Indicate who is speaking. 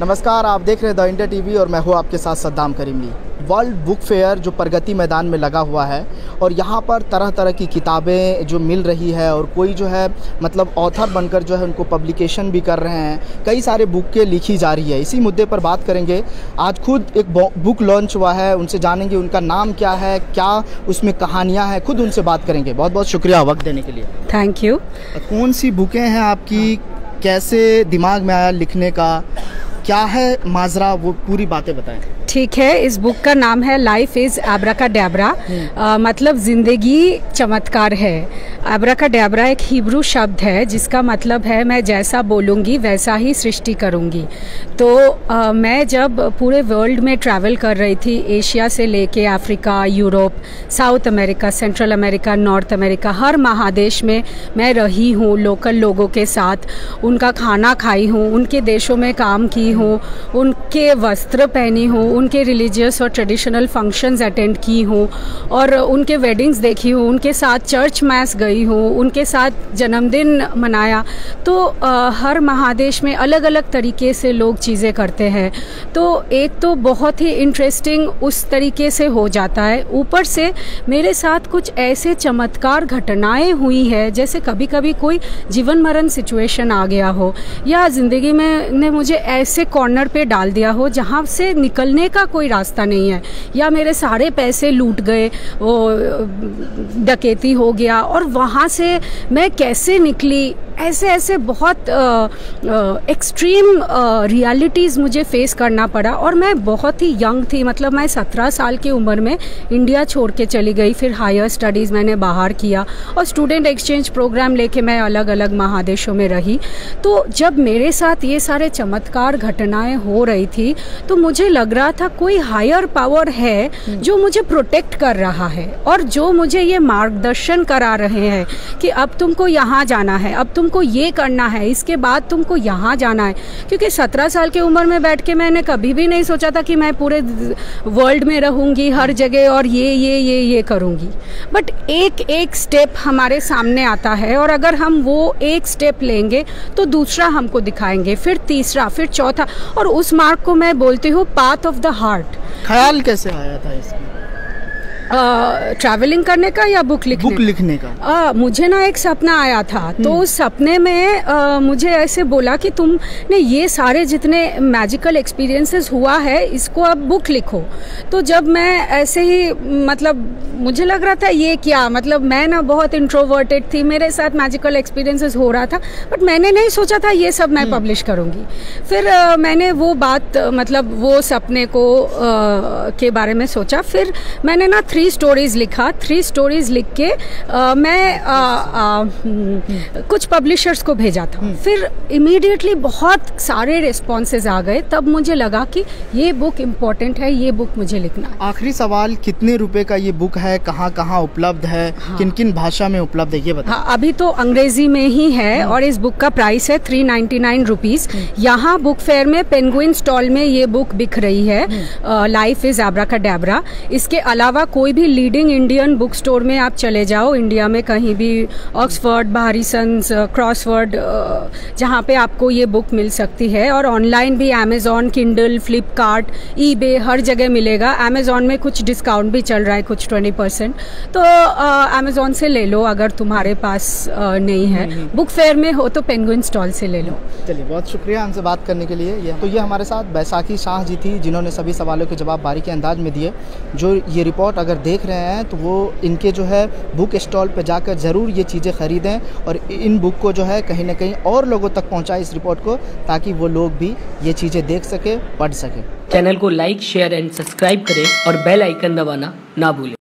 Speaker 1: नमस्कार, आप देख रहे हैं द इंडिया टीवी और मैं हूँ आपके साथ Saddam creamy. World book fair जो प्रगति मैदान में लगा हुआ है और यहाँ पर तरह तरह की किताबें जो मिल रही है और कोई जो है मतलब ऑथर बनकर जो है उनको पब्लिकेशन भी कर रहे हैं, कई सारे बुकें लिखी जा रही है। इसी मुद्दे पर बात करेंगे। आज खुद एक बुक लॉन्च हुआ है, उनसे जानेंगे उनका नाम क्या है, क्या उसमें कहानियाँ हैं, खुद उनसे बात करेंगे। बहुत बहुत शुक्रिया वक्त देने के लिए।
Speaker 2: Thank you.
Speaker 1: कौन सी बुकें हैं आपकी, कैसे दिमाग में आया लिखने का, क्या है माजरा, वो पूरी बातें बताएं।
Speaker 2: ठीक है, इस बुक का नाम है लाइफ इज़ एब्राकाडेब्रा, मतलब ज़िंदगी चमत्कार है। एब्राकाडेब्रा एक हिब्रू शब्द है जिसका मतलब है मैं जैसा बोलूँगी वैसा ही सृष्टि करूँगी। तो मैं जब पूरे वर्ल्ड में ट्रैवल कर रही थी, एशिया से लेके Africa, Europe, South America, Central America, North America, हर महादेश में मैं रही हूँ। लोकल लोगों के साथ उनका खाना खाई हूँ, उनके देशों में काम की हूँ, उनके वस्त्र पहनी हूँ, उनके रिलीजियस और ट्रेडिशनल फंक्शंस अटेंड की हूँ और उनके वेडिंग्स देखी हूँ, उनके साथ चर्च मैस गई हूँ, उनके साथ जन्मदिन मनाया। तो हर महादेश में अलग अलग तरीके से लोग चीज़ें करते हैं। तो एक तो बहुत ही इंटरेस्टिंग उस तरीके से हो जाता है, ऊपर से मेरे साथ कुछ ऐसे चमत्कार घटनाएं हुई है जैसे कभी कभी कोई जीवन मरण सिचुएशन आ गया हो या ज़िंदगी में ने मुझे ऐसे कॉर्नर पे डाल दिया हो जहाँ से निकलने का कोई रास्ता नहीं है, या मेरे सारे पैसे लूट गए, वो डकैती हो गया और वहाँ से मैं कैसे निकली। ऐसे बहुत एक्सट्रीम रियलिटीज़ मुझे फेस करना पड़ा और मैं बहुत ही यंग थी, मतलब मैं 17 साल की उम्र में इंडिया छोड़ के चली गई। फिर हायर स्टडीज़ मैंने बाहर किया और स्टूडेंट एक्सचेंज प्रोग्राम लेके मैं अलग अलग महादेशों में रही। तो जब मेरे साथ ये सारे चमत्कार घटनाएं हो रही थी तो मुझे लग रहा था कोई हायर पावर है जो मुझे प्रोटेक्ट कर रहा है और जो मुझे ये मार्गदर्शन करा रहे हैं कि अब तुमको यहाँ जाना है, अब तुमको ये करना है, इसके बाद तुमको यहाँ जाना है। क्योंकि 17 साल की उम्र में बैठ के मैंने कभी भी नहीं सोचा था कि मैं पूरे वर्ल्ड में रहूँगी हर जगह और ये करूँगी। बट एक एक स्टेप हमारे सामने आता है और अगर हम वो एक स्टेप लेंगे तो दूसरा हमको दिखाएंगे, फिर तीसरा, फिर चौथा, और उस मार्ग को मैं बोलती हूँ पाथ ऑफ द हार्ट।
Speaker 1: ख्याल कैसे आया था इसमें?
Speaker 2: ट्रैवलिंग करने का या बुक लिखने का? मुझे ना एक सपना आया था, तो उस सपने में मुझे ऐसे बोला कि तुमने ये सारे जितने मैजिकल एक्सपीरियंसेस हुआ है इसको अब बुक लिखो। तो जब मैं ऐसे ही मतलब मुझे लग रहा था ये क्या, मतलब मैं ना बहुत इंट्रोवर्टेड थी, मेरे साथ मैजिकल एक्सपीरियंसेस हो रहा था, बट मैंने नहीं सोचा था ये सब मैं पब्लिश करूँगी। फिर मैंने वो बात मतलब वो सपने को के बारे में सोचा। फिर मैंने ना 3 स्टोरीज लिखा। 3 स्टोरीज लिख के मैं कुछ पब्लिशर्स को भेजा था। फिर इमीडिएटली बहुत सारे रिस्पॉन्सेज आ गए। तब मुझे लगा कि ये बुक इम्पोर्टेंट है, ये बुक मुझे लिखना है।
Speaker 1: आखिरी सवाल, कितने रुपए का ये बुक है, कहाँ कहाँ उपलब्ध है? हाँ। किन किन भाषा में उपलब्ध है ये बताएं।
Speaker 2: हाँ, अभी तो अंग्रेजी में ही है और इस बुक का प्राइस है 399 रुपीज़। यहाँ बुक फेयर में पेंगुइन स्टॉल में ये बुक बिक रही है, लाइफ इज एब्राकाडेब्रा। इसके अलावा कोई भी लीडिंग इंडियन बुक स्टोर में आप चले जाओ इंडिया में, कहीं भी, ऑक्सफोर्ड, बारिसंस, क्रॉसवर्ड, जहाँ पे आपको ये बुक मिल सकती है। और ऑनलाइन भी अमेजॉन, किंडल, फ्लिपकार्ट, ईबे, हर जगह मिलेगा। अमेजॉन में कुछ डिस्काउंट भी चल रहा है, कुछ 20%, तो अमेजॉन से ले लो अगर तुम्हारे पास नहीं है। बुक फेयर में हो तो पेंगुइन स्टॉल से ले लो।
Speaker 1: चलिए, बहुत शुक्रिया हमसे बात करने के लिए। तो ये हमारे साथ बैसाखी शाह जी थी जिन्होंने सभी सवालों के जवाब बारीकी अंदाज में दिए। जो ये रिपोर्ट अगर देख रहे हैं तो वो इनके जो है बुक स्टॉल पे जाकर ज़रूर ये चीज़ें ख़रीदें और इन बुक को जो है कहीं ना कहीं और लोगों तक पहुंचाएं, इस रिपोर्ट को, ताकि वो लोग भी ये चीज़ें देख सके, पढ़ सके।
Speaker 3: चैनल को लाइक, शेयर एंड सब्सक्राइब करें और बेल आइकन दबाना ना भूलें।